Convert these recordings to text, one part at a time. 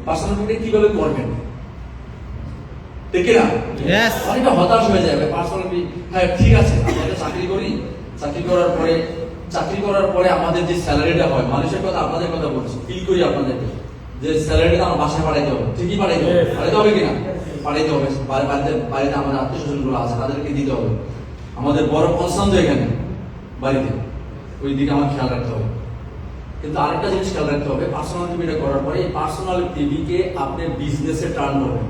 Personal পিবিটা কিভাবে করবেন, ঠিক না? অনেকটা হতাশ হয়ে যাবে পার্সোনাল পিবি। হ্যাঁ ঠিক আছে, আমরা একটা চাকরি করি, চাকরি করার পরে আমাদের যে স্যালারিটা হয়, মানুষের কথা আপনাদের কথা বলছি, ফিল করি আপনাদেরকে যে স্যালারিটা আমার বাসায় পাঠাইতে হবে, ঠিকই পাঠাইতে হবে কিনা? পাঠাইতে হবে। বাড়িতে আমাদের আত্মীয় স্বজন গুলো আছে, তাদেরকে দিতে হবে। আমাদের বড় কনসার্ন তো এখানে বাড়িতে, ওই দিকে আমার খেয়াল রাখতে হবে। কিন্তু আরেকটা জিনিস খেয়াল রাখতে হবে, পার্সোনাল পিবিটা করার পরে এই পার্সোনাল পিবিকে আপনি বিজনেসে টার্ন করবেন।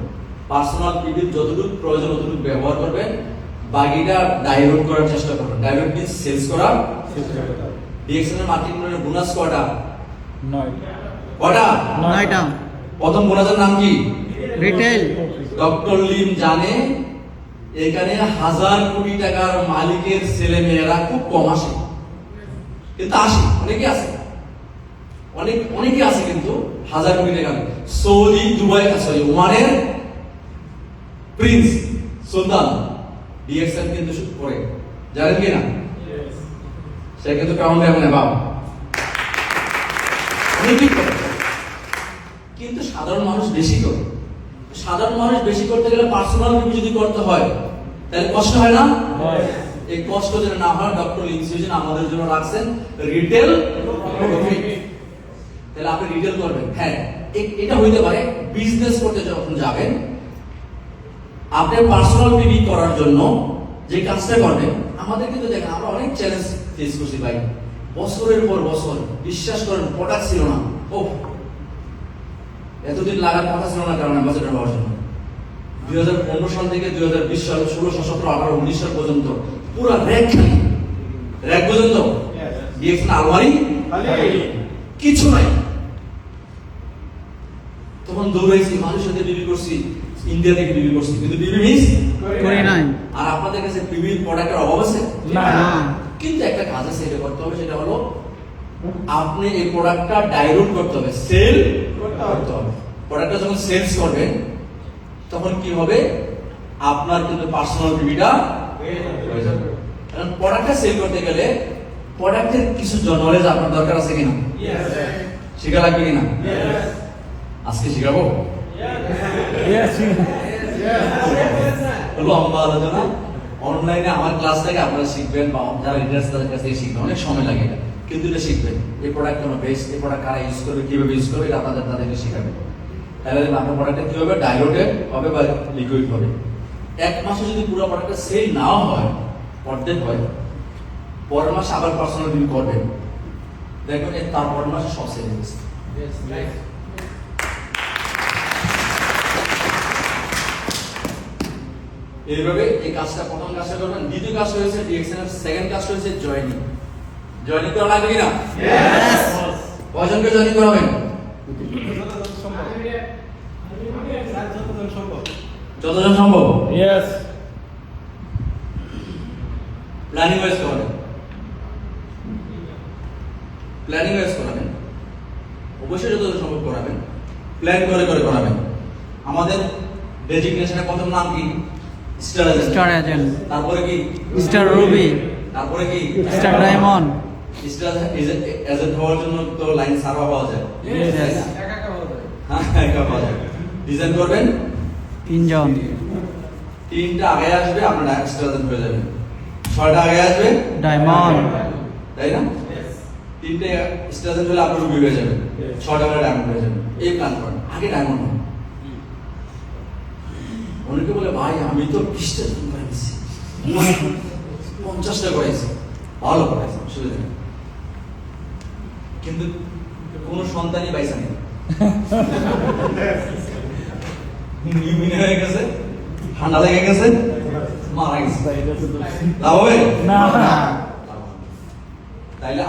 পার্সোনাল পিবির যতটুকু প্রয়োজন ততটুকু ব্যবহার করবেন, বাকিটা ডাইভার্ট করার চেষ্টা করবেন। ডাইভার্ট মিন্স সেলস করা। ডিএক্সএন এর মার্কেটিং এর বোনাস কটা? 9টা। প্রথম বোনাসের নাম কি? রিটেল। ডক্টর লিম জানে এখানে 1000 কোটি টাকার মালিকের ছেলে মেয়েরা খুব কম আসে, কিন্তু আসে, অনেকে আছে, অনেকে আছে, কিন্তু 1000 কোটি টাকা। সৌদি, দুবাই, সরি ওমানের প্রিন্স সুলতান ডিএক্সএন কিন্তু করে, জানেন কি না? সে কিন্তু কাউন্ট হবে বাবা, অনেকেই করে, কিন্তু সাধারণ মানুষ বেশি করে। সাধারণ মানুষ বেশি করতে গেলে পার্সোনাল পিবি যদি করতে হয় তাহলে কষ্ট হয় না? এই কষ্ট যেন না হয়, ডক্টর লিংসিউশন আমাদের জন্য রাখছেন রিটেল প্রফিট। তাহলে আপনি রিটেল করবেন। হ্যাঁ, এটা হইতে পারে বিজনেস করতে যখন যাবেন, আপনি পার্সোনাল পিবি করার জন্য যে কাজটা করবেন, আমাদের কিন্তু দেখেন আমরা অনেক চ্যালেঞ্জ ফেস করছি ভাই, বছরের পর বছর। বিশ্বাস করেন প্রোডাক্ট ছিল না, ও এতদিন লাগার কথা ছিল না, কারণ অ্যাম্বাসেডর হওয়ার জন্য 2015 সাল থেকে 2020 সাল, 16, 17, 18, 19 সাল পর্যন্ত পুরো র্যাক খালি, র্যাক পর্যন্ত ডিএক্সএন আলমারি কিছু নাই। তখন দৌড়াইছি, মানুষের সাথে বিবি করছি, ইন্ডিয়া থেকে বিবি করছি, কিন্তু বিবি মিস করি নাই। আর আপনাদের কাছে বিবির প্রোডাক্টের অভাব আছে না, কিন্তু একটা কাজ আছে, এটা করতে হবে। সেটা হলো আপনি এই প্রোডাক্টটা ডাইলুট করতে হবে, সেল করতে হবে। প্রোডাক্টটা যখন সেলস করবেন তখন কি হবে, আপনার কিন্তু পার্সোনাল পিবিটা হয়ে যাবে। কারণ প্রোডাক্টটা সেল করতে গেলে প্রোডাক্টের কিছু নলেজ আপনার দরকার আছে কিনা? শিখা লাগবে কিনা? আজকে শিখাবো। লম্বা আলোচনা, অনলাইনে আমার ক্লাস থেকে আপনারা শিখবেন, বা যারা লিডার্স তাদের কাছ থেকে শিখবেন, অনেক সময় লাগে এটা, কিন্তু এটা শিখবেন। এই প্রোডাক্ট কোনো বেস্ট, এই প্রোডাক্ট কারা ইউজ করবে, কিভাবে ইউজ করবে, এটা তাদেরকে শিখাবে। তাহলে আপনার প্রোডাক্টটা কি হবে, ডাইলুটেড হবে বা লিকুইড হবে। এক মাসে যদি পুরো প্রোডাক্টটা সেল নাও হয়, অর্ধেক হয়, পরের মাসে আবার পার্সোনাল পিবি করবেন, দেখবেন তার পরের মাসে সব সেল হয়ে গেছে। এইভাবে এই কাজটা, প্রথম কাজটা করবেন। দ্বিতীয় কাজটা হয়েছে ডিএক্সএন এর সেকেন্ড কাজটা হয়েছে জয়েনিং। জয়েনিং করা লাগবে কিনা? কয়জনকে জয়েনিং করাবেন? যতজন সম্ভব। প্ল্যানিং ওয়াইজ করাবেন, প্ল্যানিং ওয়াইজ করাবেন, অবশ্যই যতজন সম্ভব করাবেন, প্ল্যান করে করাবেন। আমাদের ডেজিগনেশনের প্রথম নাম কি? Star agent. তারপরে কি? Star Ruby. তারপরে কি? Star diamond. স্টার এজেন্ট হওয়ার জন্য তো লাইন সার্ভার পাওয়া যায়, একা পাওয়া যায়। ডিজাইন করবেন 3 জন, 3টা আগে আসবে, আপনারা স্টার এজেন্ট হয়ে যাবেন। 6টা আগে আসবে ডায়মন্ড, তাই না? 3টে স্টার এজেন্ট হলে আপনি রুবি হয়ে যাবেন, 6টা হলে ডায়মন্ড হয়ে যাবেন। এই প্ল্যান করেন, আগে ডায়মন্ড হন। অনেকে বলে ভাই আমি তো 20টা জন করেছি, 50টা করেছি, ভালো করেছি, সুবিধা নেই, কিন্তু কোন সন্তানই পাইছে না, নিউমিনিয়া হয়ে গেছে, ঠান্ডা লেগে গেছে, মারা গেছে, লাভ হবে না। তাইলে